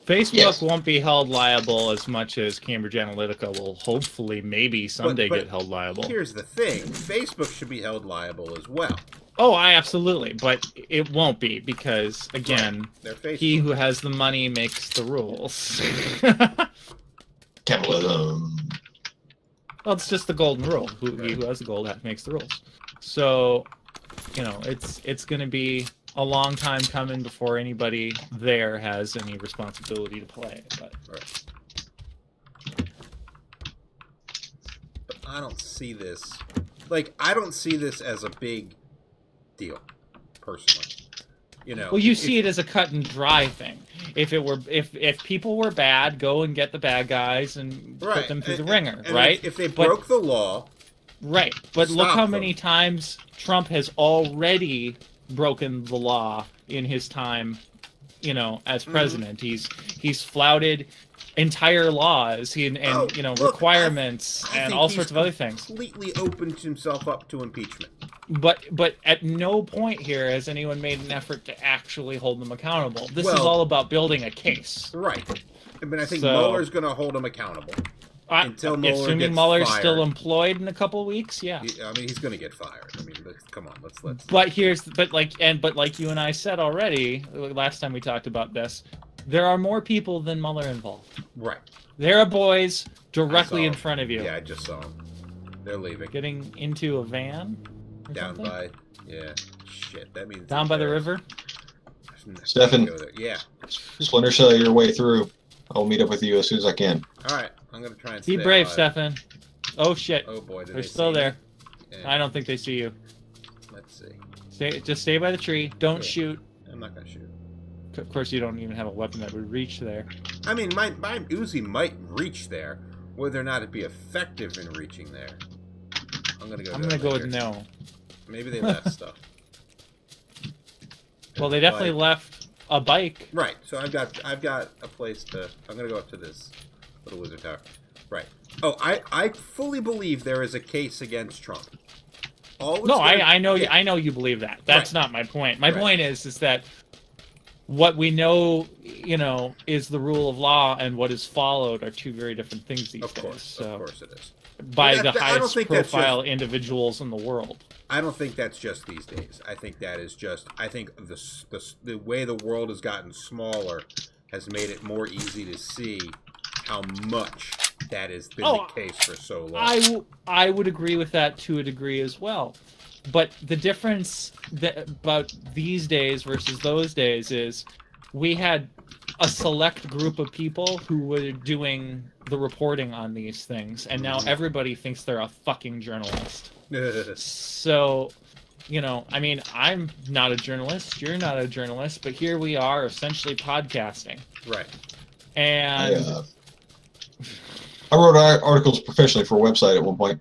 Facebook won't be held liable as much as Cambridge Analytica will hopefully maybe someday get held liable. Here's the thing. Facebook should be held liable as well. Oh, absolutely, but it won't be because, again, he who has the money makes the rules. Capitalism. Well, it's just the golden rule. He who has the gold makes the rules. So, you know, it's going to be a long time coming before anybody there has any responsibility to play. But I don't see this. Like, I don't see this as a big deal, personally. You know. Well, you see it as a cut and dry thing. If people were bad, go and get the bad guys and put them through the ringer, right? If they broke the law, right? But look how many times Trump has already broken the law in his time, you know, as president. He's flouted entire laws requirements and all sorts of other things. Completely opened himself up to impeachment. But at no point here has anyone made an effort to actually hold them accountable. This is all about building a case. Right. I mean, I think Mueller's going to hold him accountable. Until Mueller assuming gets Mueller's fired. Still employed in a couple of weeks, yeah. I mean, he's going to get fired. I mean, come on, let's. But like you and I said already last time we talked about this, there are more people than Mueller involved. Right. There are boys directly in front of you. Yeah, I just saw them. They're leaving. Getting into a van. Down by, shit. That means down by the river. Stefan. Yeah. Splinter Cell your way through. I'll meet up with you as soon as I can. All right, I'm gonna try and be brave, Stefan. Oh shit. Oh boy, they're still there. Yeah. I don't think they see you. Let's see. Just stay by the tree. Don't shoot. I'm not gonna shoot. Of course, you don't even have a weapon that would reach there. I mean, my Uzi might reach there, whether or not it'd be effective in reaching there. I'm gonna go with no. Maybe they left stuff. Well, they definitely left a bike. Right. So I've got a place to. I'm gonna go up to this little wizard tower. Right. Oh, I fully believe there is a case against Trump. I know you believe that. That's not my point. My point is that what we know, you know, is the rule of law, and what is followed are two very different things these days. So, of course it is. By the highest profile individuals in the world. I don't think that's just these days. I think that is just. I think the way the world has gotten smaller has made it more easy to see how much that has been the case for so long. I would agree with that to a degree as well. But the difference about these days versus those days is we had a select group of people who were doing the reporting on these things, and now everybody thinks they're a fucking journalist. So, you know, I mean, I'm not a journalist, you're not a journalist, but here we are essentially podcasting. Right. And I wrote articles professionally for a website at one point.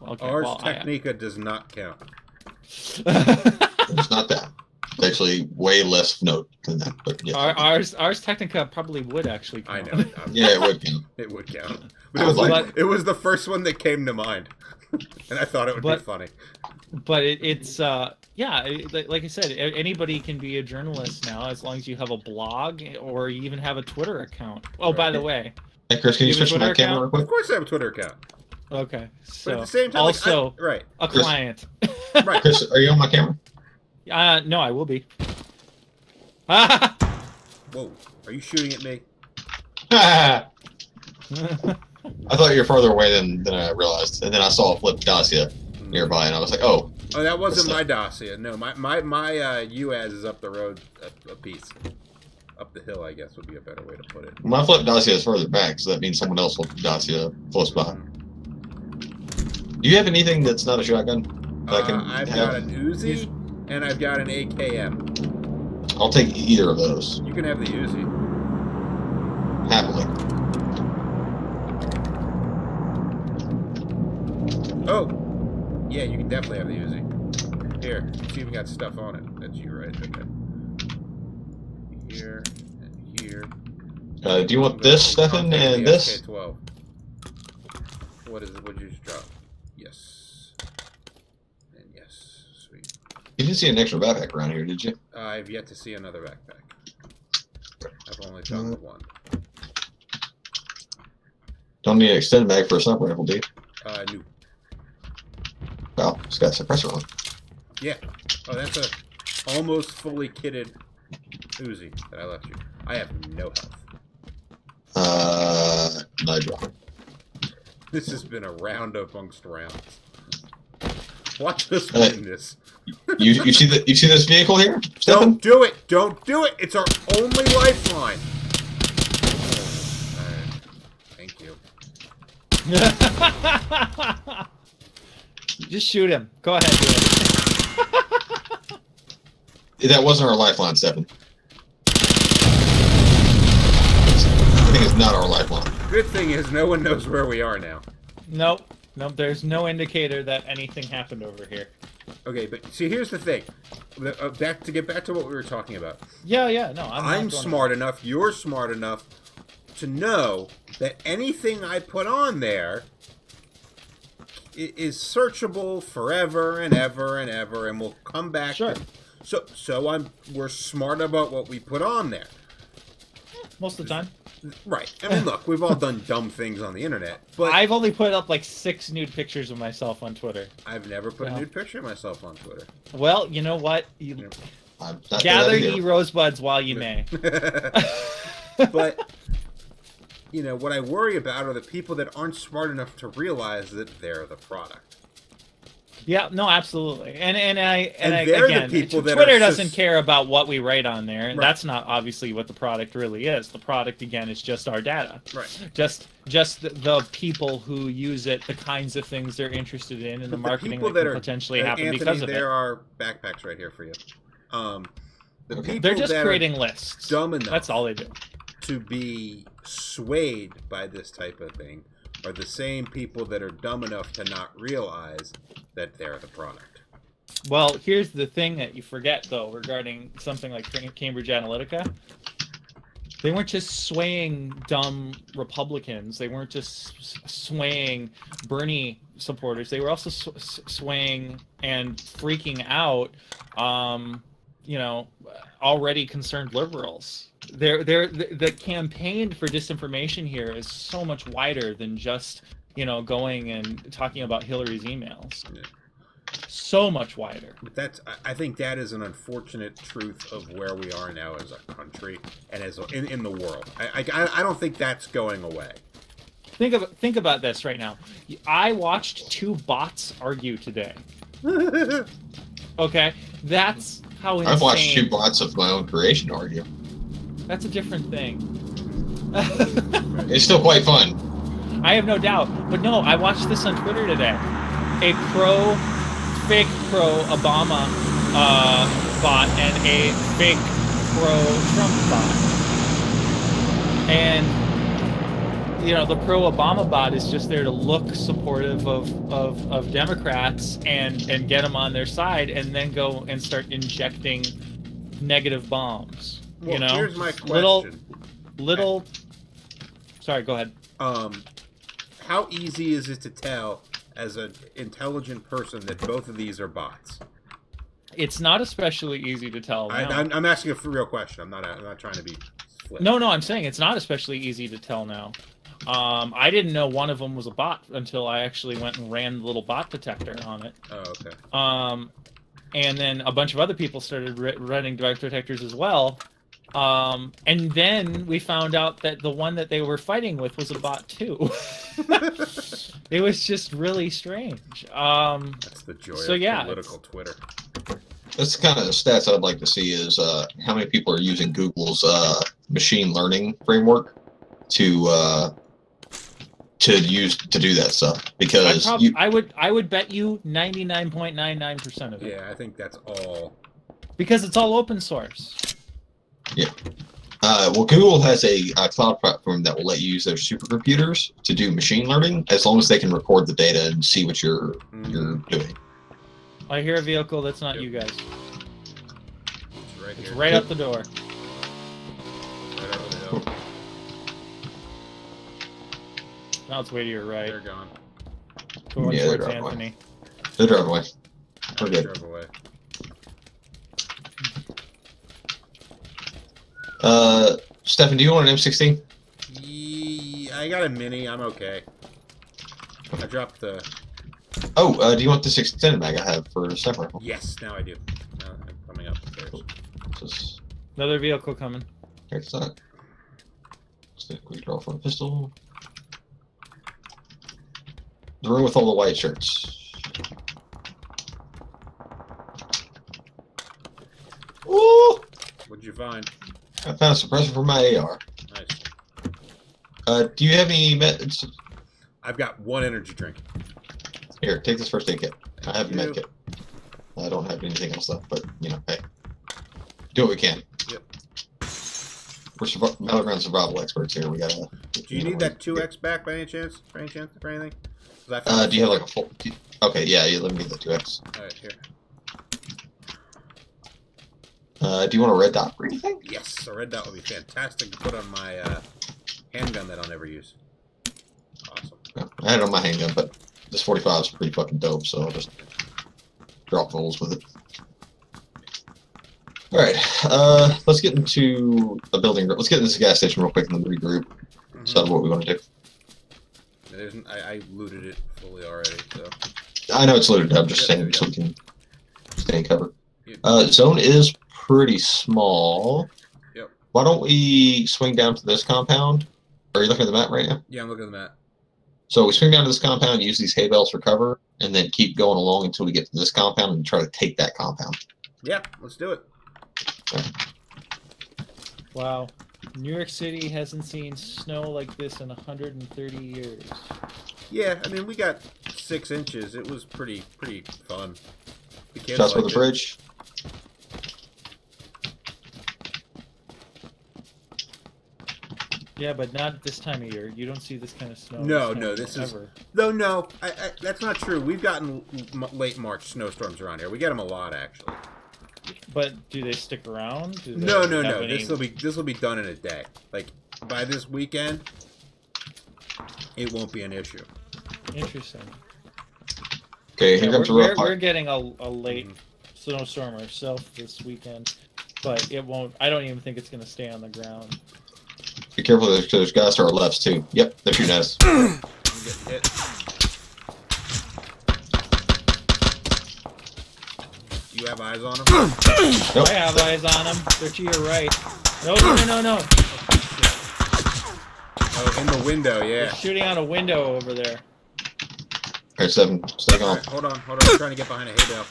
Okay, Ars Technica does not count. It's not that. It's actually way less note than that. But yeah. Ars Technica probably would actually count. I know. Yeah, it would count. It would count. But it was the first one that came to mind. And I thought it would be funny. But it's like I said, anybody can be a journalist now as long as you have a blog or you even have a Twitter account. Oh, by the way. Hey, Chris, can you switch my camera real quick? Of course I have a Twitter account. Okay. So but at the same time, also, a Chris, client. Right. Chris, are you on my camera? No, I will be. Whoa. Are you shooting at me? I thought you were farther away than I realized, and then I saw a flipped Dacia nearby, and I was like, "Oh." Oh, that wasn't my Dacia. No, my UAZ is up the road a piece. Up the hill, I guess, would be a better way to put it. My flipped Dacia is further back, so that means someone else flipped Dacia close by. Do you have anything that's not a shotgun? I've got an Uzi, and I've got an AKM. I'll take either of those. You can have the Uzi. Happily. Oh! Yeah, you can definitely have the Uzi. Here, it's even got stuff on it. That's you, right? Okay. Here, and here. Do you want this, Stefan, and this? SK-12. What is it? What did you just drop? Yes. And yes. Sweet. You didn't see an extra backpack around here, did you? I've yet to see another backpack. I've only found the one. Don't need an extended mag for a sniper rifle, do you? No. Wow, it's got a suppressor on. Yeah. Oh, that's a almost fully kitted Uzi that I left you. I have no health. Nitro. This has been a round amongst rounds. Watch us win this. You see this vehicle here, Stefan? Don't do it! Don't do it! It's our only lifeline. Alright. Thank you. Just shoot him. Go ahead, do it. That wasn't our lifeline, Stefan. I think it's not our lifeline. Good thing is no one knows where we are now. Nope. Nope, there's no indicator that anything happened over here. Okay, but see, here's the thing. To get back to what we were talking about. Yeah, no. I'm smart enough, you're smart enough to know that anything I put on there is searchable forever and ever and ever, and will come back. Sure. We're smart about what we put on there. Most of the time. Right. I mean, look, we've all done dumb things on the internet, but I've only put up like 6 nude pictures of myself on Twitter. I've never put a nude picture of myself on Twitter. Well, you know what? Gather ye rosebuds while you may. But you know what I worry about are the people that aren't smart enough to realize that they're the product. Yeah, no, absolutely, and they're again, the people that Twitter doesn't care about what we write on there. Right. That's not obviously what the product really is. The product, again, is just our data. Right. Just the people who use it, the kinds of things they're interested in, and the marketing that can potentially happen Anthony, because of it. There are backpacks right here for you. They're just creating lists. Dumb enough. That's all they do. To be swayed by this type of thing are the same people that are dumb enough to not realize that they're the product. Well, here's the thing that you forget, though, regarding something like Cambridge Analytica. They weren't just swaying dumb Republicans. They weren't just swaying Bernie supporters. They were also swaying and freaking out, already concerned liberals. The campaign for disinformation here is so much wider than just going and talking about Hillary's emails. Yeah. So much wider. But I think that is an unfortunate truth of where we are now as a country and as in the world. I don't think that's going away. Think about this right now. I watched 2 bots argue today. Okay, that's how insane. I've watched 2 bots of my own creation argue. That's a different thing. It's still quite fun. I have no doubt. But no, I watched this on Twitter today. A fake pro-Obama bot and a fake pro-Trump bot. And, the pro-Obama bot is just there to look supportive of Democrats and get them on their side, and then go and start injecting negative bombs. Well, here's my question. Little. Sorry, go ahead. How easy is it to tell as an intelligent person that both of these are bots? It's not especially easy to tell. I'm asking a real question. I'm not trying to be flip. No, I'm saying it's not especially easy to tell now. I didn't know one of them was a bot until I actually went and ran the little bot detector on it. Oh, okay. And then a bunch of other people started running direct detectors as well. And then we found out that the one that they were fighting with was a bot too. It was just really strange. That's the joy of political Twitter. That's the kind of stats I'd like to see is how many people are using Google's machine learning framework to do that stuff. Because I would bet you 99.99% of it. Yeah, I think that's all. Because it's all open source. Yeah. Well, Google has a cloud platform that will let you use their supercomputers to do machine learning, as long as they can record the data and see what you're doing. I hear a vehicle that's not you guys. It's right out the door. Right over the hill. Now it's way to your right. They're gone. Going Yeah, towards they're driving Anthony. They're driving away. We're good. Drive away. Stefan, do you want an M16? Yeah, I got a mini. I'm okay. I dropped the. Oh, do you want this extended mag I have for sniper rifle? Yes, now I do. Now I'm coming up the stairs. Just, Another vehicle coming. here's that. Just a quick draw for a pistol. The room with all the white shirts. Ooh! What'd you find? I found a suppressor for my AR. Nice. Do you have any meds? I've got one energy drink. Here, take this first aid kit. I have a Thank med kit. I don't have anything else though, but you know, hey, do what we can. Yep. We're Battleground survival experts here. We gotta. Do you need that 2x back by any chance? For anything? Do you have like a full? Okay, yeah, let me get the 2x. All right, here. Do you want a red dot or anything? Yes, a red dot would be fantastic to put on my handgun that I'll never use. Awesome. No, I had it on my handgun, but this 45 is pretty fucking dope, so I'll just drop holes with it. All right, let's get into a building. Let's get into this gas station real quick and then regroup. Decide what we want to do. I looted it fully already, so. I know it's looted. I'm just saying so we can stay in cover. Yep. Zone is pretty small. Yep. Why don't we swing down to this compound? Are you looking at the map right now? Yeah, I'm looking at the map. So we swing down to this compound, use these hay bales for cover, and then keep going along until we get to this compound and try to take that compound. Yeah, let's do it. Wow. New York City hasn't seen snow like this in 130 years. Yeah, I mean, we got 6 inches. It was pretty fun. The kids Shots for the liked it. bridge. Yeah, but not this time of year. You don't see this kind of snow. No, time no, of this year is... ever. No, that's not true. We've gotten late March snowstorms around here. We get them a lot, actually. But do they stick around? Do they No. have any- This will be done in a day. Like, by this weekend, it won't be an issue. Interesting. Okay, here Yeah, comes a rough we're part. getting a late snowstorm ourselves this weekend, but it won't. I don't even think it's going to stay on the ground. Be careful, there's guys to our left too. Yep, they're shooting at us. I'm getting hit. Do you have eyes on them? Nope. I have eyes on them. They're to your right. No. Oh, in the window, yeah. They're shooting out a window over there. Alright, 7, stay All calm. right, hold on. I'm trying to get behind a hay bale.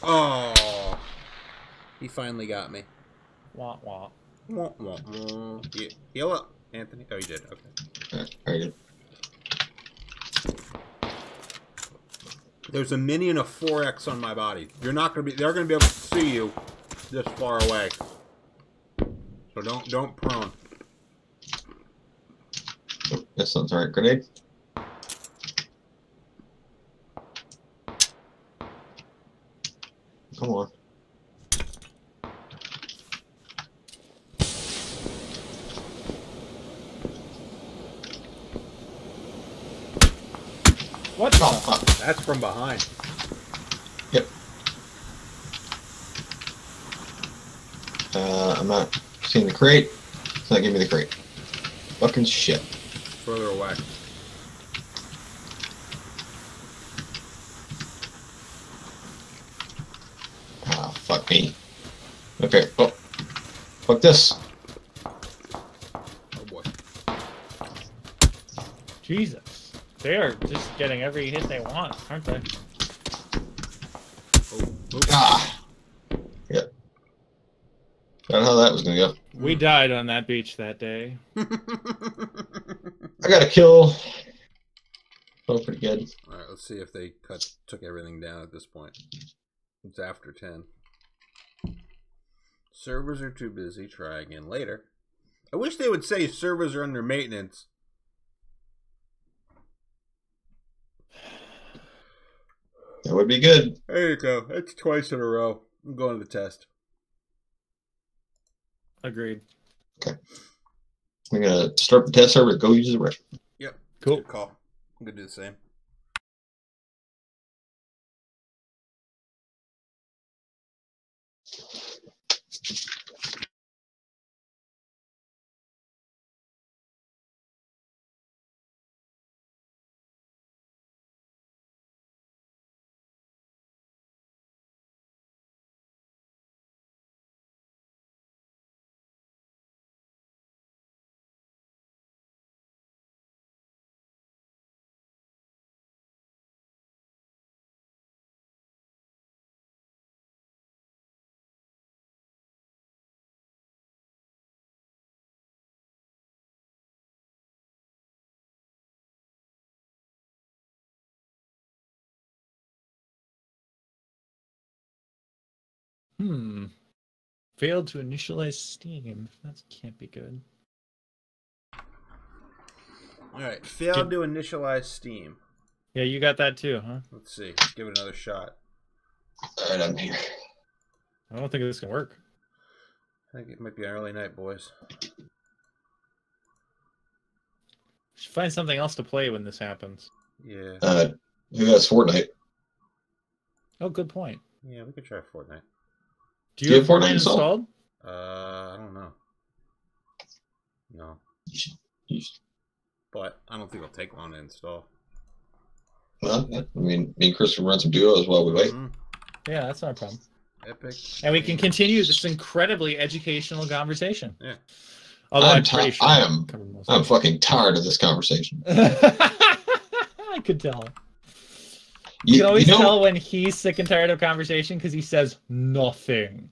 Oh. He finally got me. Wah wah. Wah, wah, wah. Heal up, Anthony. Oh, you did. Okay. Alright, There's a mini and a 4X on my body. You're not gonna be. They're gonna be able to see you this far away. So don't prone. oh, that sounds alright. Grenade. Come on. What the? Oh, fuck. That's from behind. Yep. I'm not seeing the crate. It's not giving me the crate. Fucking shit. Further away. Ah, fuck me. Okay. Oh, fuck this. Oh boy. Jesus. They are just getting every hit they want, aren't they? Oh. Ah. Yeah. I don't know how that was gonna go. We died on that beach that day. I got a kill. Oh, pretty good. All right, let's see if they took everything down at this point. It's after 10. Servers are too busy. Try again later. I wish they would say servers are under maintenance. That would be good. There you go. That's twice in a row. I'm going to the test. Agreed. Okay. I'm gonna start the test server. Go use the restroom. Yep. Cool. Good call. I'm gonna do the same. Failed to initialize Steam. That can't be good. Alright, failed to initialize Steam. Yeah, you got that too, huh? Let's see. Let's give it another shot. Alright, I'm here. I don't think this can work. I think it might be an early night, boys. Should find something else to play when this happens. Yeah. Who has Fortnite? Oh, good point. Yeah, we could try Fortnite. Do you have Fortnite installed? I don't know. No. But I don't think it'll take long to install. Well, I mean, me and Chris will run some duos while we wait. Yeah, that's not a problem. Epic. And we can continue this incredibly educational conversation. Yeah. Although I'm pretty sure I'm fucking tired of this conversation. I could tell. You can always tell when he's sick and tired of conversation because he says nothing.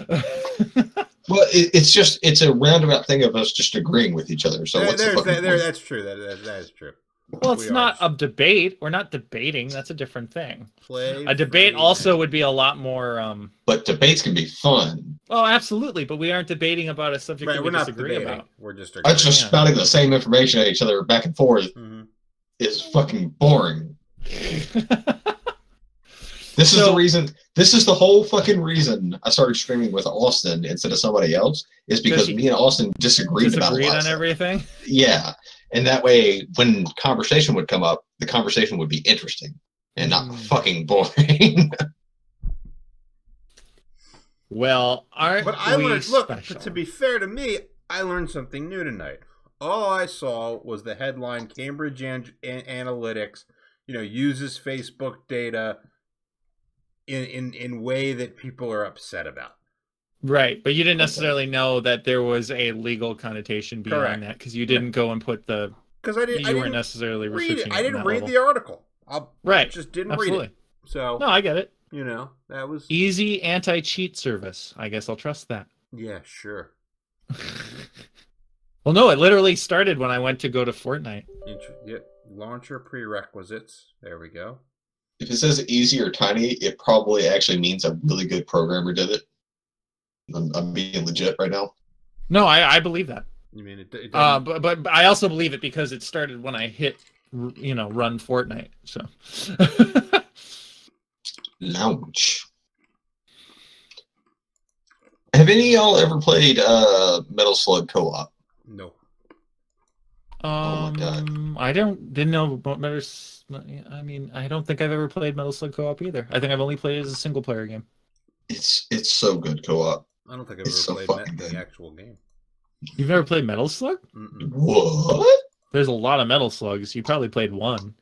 Well, it's a roundabout thing of us just agreeing with each other. So what's the fucking point? That's true. That is true. Well, it's not a debate. We're not debating. That's a different thing. A debate also would be a lot more. But debates can be fun. Oh, absolutely. But we aren't debating about a subject that we disagree about. We're just agreeing. Just spouting the same information at each other back and forth is fucking boring. This is the reason. This is the whole fucking reason I started streaming with Austin instead of somebody else. Is because me and Austin disagreed about a lot on everything. Yeah, and that way, when conversation would come up, the conversation would be interesting and not fucking boring. Well, but I learned. Look, to be fair to me, I learned something new tonight. All I saw was the headline: Cambridge Analytics, uses Facebook data in way that people are upset about. Right, but you didn't necessarily know that there was a legal connotation beyond that because you didn't go and put the. Because I weren't necessarily researching. I didn't read the article. Just didn't read it. So no, I get it. That was easy anti-cheat service. I guess I'll trust that. Yeah, sure. Well, no, it literally started when I went to go to Fortnite. Launcher prerequisites. There we go. If it says easy or tiny, it probably actually means a really good programmer did it. I'm being legit right now. No, I believe that. You mean it but I also believe it because it started when I hit, run Fortnite. So. Lounge. Have any of y'all ever played Metal Slug Co-op? No. Oh my god. I didn't know about Metal. I mean, I don't think I've ever played Metal Slug Co-op either. I think I've only played it as a single player game. It's so good co-op. I don't think I've ever played the actual game. You've never played Metal Slug? Mm-mm. What? There's a lot of Metal Slugs. You probably played one.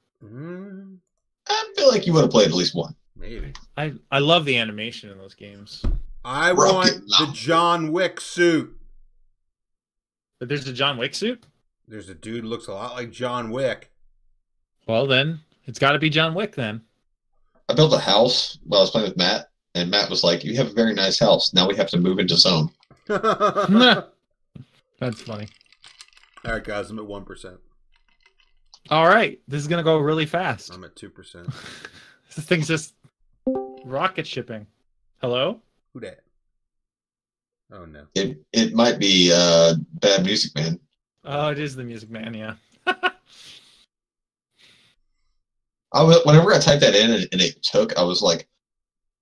I feel like you would have played at least one. Maybe. I love the animation in those games. I Rocket want the launcher. John Wick suit. But there's a John Wick suit? There's a dude who looks a lot like John Wick. Well, then, it's got to be John Wick, then. I built a house while I was playing with Matt, and Matt was like, "You have a very nice house. Now we have to move into zone." That's funny. All right, guys, I'm at 1%. All right, this is going to go really fast. I'm at 2%. This thing's just rocket shipping. Hello? Who dat? Oh, no. It might be Bad Music Man. Oh, it is the Music Man, yeah. Whenever I typed that in and it took, I was like,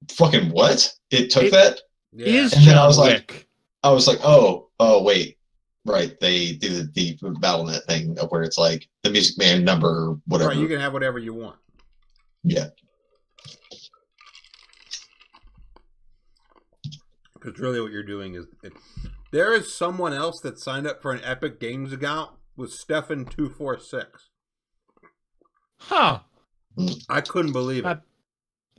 "Fucking what?" It took that. Yeah. Is And then I John was like- Wick. I was like, "Oh, wait, right." They do the BattleNet thing of where it's like the Music Man number, whatever. Right, you can have whatever you want. Yeah. Because really what you're doing is... There is someone else that signed up for an Epic Games account with Stefan246. Huh. I couldn't believe it.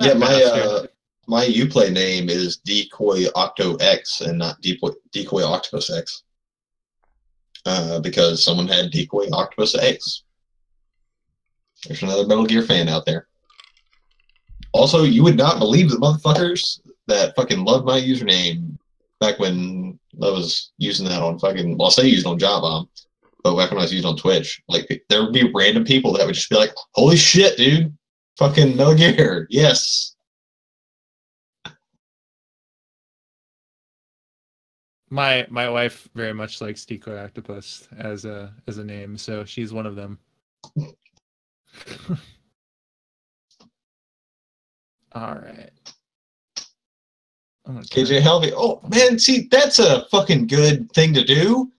Yeah, That bastard. my Uplay name is Decoy Octo X and not Decoy Octopus X. Because someone had Decoy Octopus X. There's another Metal Gear fan out there. Also, you would not believe the motherfuckers that fucking loved my username back when I was using that on fucking... Well, I say using on Job Bomb, but back when I was using on Twitch, like, there would be random people that would just be like, "Holy shit, dude! Fucking Metal Gear, yes!" My wife very much likes Decoy Octopus as a name, so she's one of them. All right. I'm gonna KJ Helvey. Oh, man, see, that's a fucking good thing to do.